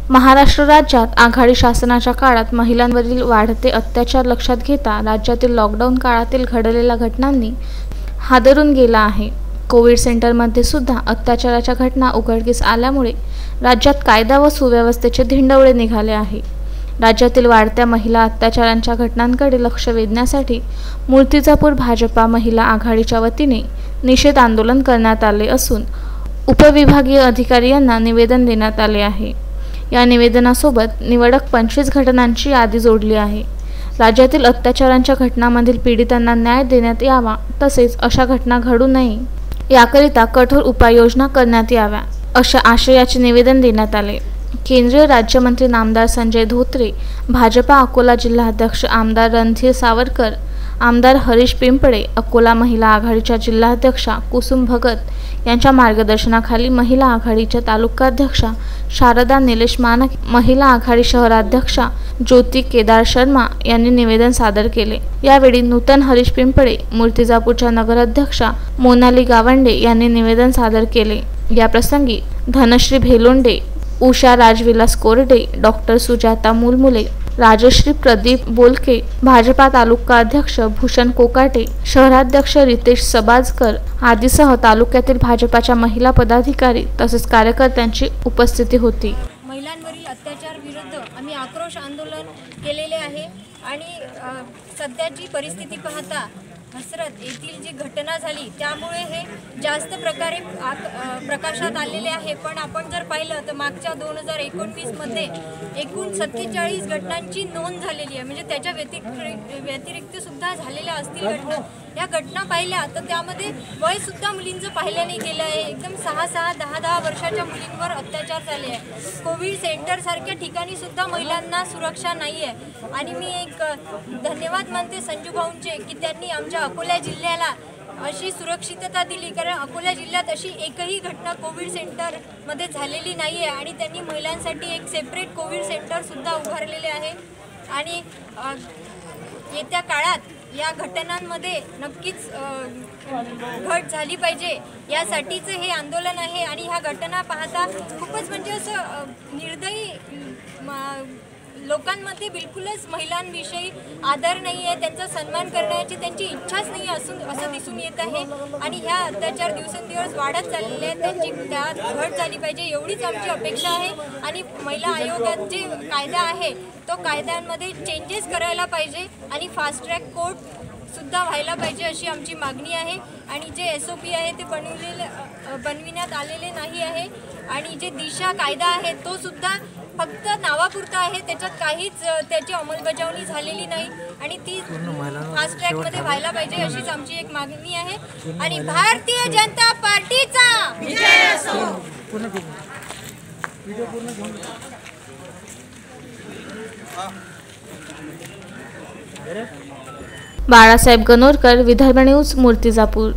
महाराष्ट्र राज्यात आघाडी शासनाच्या काळात महिलांवरील वाढते अत्याचार लक्षात घेता राज्यातील लॉकडाऊन काळातील घडलेल्या घटनांनी हादरून गेला आहे। कोविड सेंटरमध्ये सुद्धा अत्याचाराच्या घटना उघडकीस आल्यामुळे राज्यात कायदा व सुव्यवस्थेचे धिंडवळे निघाले आहे। राज्यातील वाढत्या महिला अत्याचारांच्या घटनांकडे लक्ष वेधण्यासाठी मूर्तिजापूर भाजपा महिला आघाडीच्या वतीने निषेध आंदोलन करण्यात आले असून उपविभागीय अधिकारी यांना निवेदन देण्यात आले आहे। या निवेदनासोबत निवडक 25 घटनांची यादी जोडली आहे। राज्यातील अत्याचारांच्या घटनांमधील पीडितांना न्याय देण्यात यावा तसेच अशा घटना घडू नये याकरिता कठोर उपाययोजना करण्यात याव्या अशा आशयाचे निवेदन देण्यात आले। केंद्रीय राज्यमंत्री नामदार संजय धोत्रे, भाजपा अकोला जिल्हाध्यक्ष आमदार रणधीर सावरकर, आमदार हरीश पिंपळे, अकोला महिला आघाडीच्या जिल्हाध्यक्षा कुसुम भगत यांच्या मार्गदर्शनाखाली महिला आघाडीच्या तालुकाध्यक्षा शारदा निलेश मानक, महिला आघाडी शहराध्यक्षा ज्योती केदार शर्मा यांनी निवेदन सादर केले। यावेळी नूतन हरीश पिंपळे, मूर्तिजापूरच्या नगराध्यक्षा मोनाली गावंडे यांनी निवेदन सादर केले। या प्रसंगी धनश्री भेलोंडे, उषा राजविलास कोरडे, डॉक्टर सुजाता मुलमुले, राजश्री प्रदीप बोलके, भाजपा तालुका अध्यक्ष भूषण कोकाटे, शहराध्यक्ष रितेश सबाजकर आदीसह तालुक्यातील भाजपाच्या महिला पदाधिकारी तसेच कार्यकर्त्यांची उपस्थिती होती। महिलांवरील अत्याचार विरुद्ध आम्ही आक्रोश आंदोलन केलेले आहे आणि सध्याची परिस्थिती पाहता हसरत येथील जी घटना झाली त्यामुळे हे जास्त प्रकारे प्रकाशात आलेले आहे। पण आपण जर पाहिलं तर मागच्या 2019 मध्ये एकूण 47 घटनांची नोंद झालेली आहे, म्हणजे त्याच्या व्यतिरिक्त सुद्धा झालेल्या असतील घटना। या घटना पाहिल्या तर त्यामध्ये वय सुद्धा मुलींचं पाहिलं नाही गेलं आहे। एकदम 6-6, 10-10 वर्षाच्या मुलींवर अत्याचार झाले आहे। कोविड सेंटर सारख्या ठिकाणी सुद्धा महिलांना सुरक्षा नाही आहे आणि मी एक धन्यवाद मानते संजू भाऊंचे की त्यांनी आमच्या अकोला जिल्ह्याला अशी सुरक्षितता दिली, कारण अकोला जिल्ह्यात अशी एकही घटना कोविड सेंटरमध्ये झालेली नाही आहे आणि त्यांनी महिलांसाठी एक सेपरेट कोविड सेंटर सुद्धा उभारलेले आहे। आणि येत्या काळात या घटनांमध्ये नक्कीच घट झाली पाहिजे यासाठीचं हे आंदोलन आहे। आणि ह्या घटना पाहता खूपच म्हणजे असं निर्दयी लोकांमध्ये बिलकुलच महिलांविषयी आदर नाही आहे, त्यांचा सन्मान करण्याची त्यांची इच्छाच नाही असं दिसून येत आहे। आणि ह्या अत्याचार दिवसेंदिवस वाढत चाललेले आहेत, त्यांची त्यात घट झाली पाहिजे एवढीच आमची अपेक्षा आहे। आणि महिला आयोगात जे कायदा आहे तो कायद्यांमध्ये चेंजेस करायला पाहिजे आणि फास्ट ट्रॅक कोर्ट सुद्धा व्हायला पाहिजे अशी आमची मागणी आहे। आणि जे SOP आहे ते बनविण्यात आलेले नाही आहे आणि जे दिशा कायदा आहे तो सुद्धा फक्त नावापुरता आहे, त्याच्यात काहीच त्याची अंमलबजावणी झालेली नाही आणि ती फास्ट ट्रॅकमध्ये व्हायला पाहिजे अशीच आमची एक मागणी आहे। आणि भारतीय जनता पार्टीचा विजय असो। बाळासाहेब गणोरकर, विदर्भ न्यूज, मूर्तिजापूर।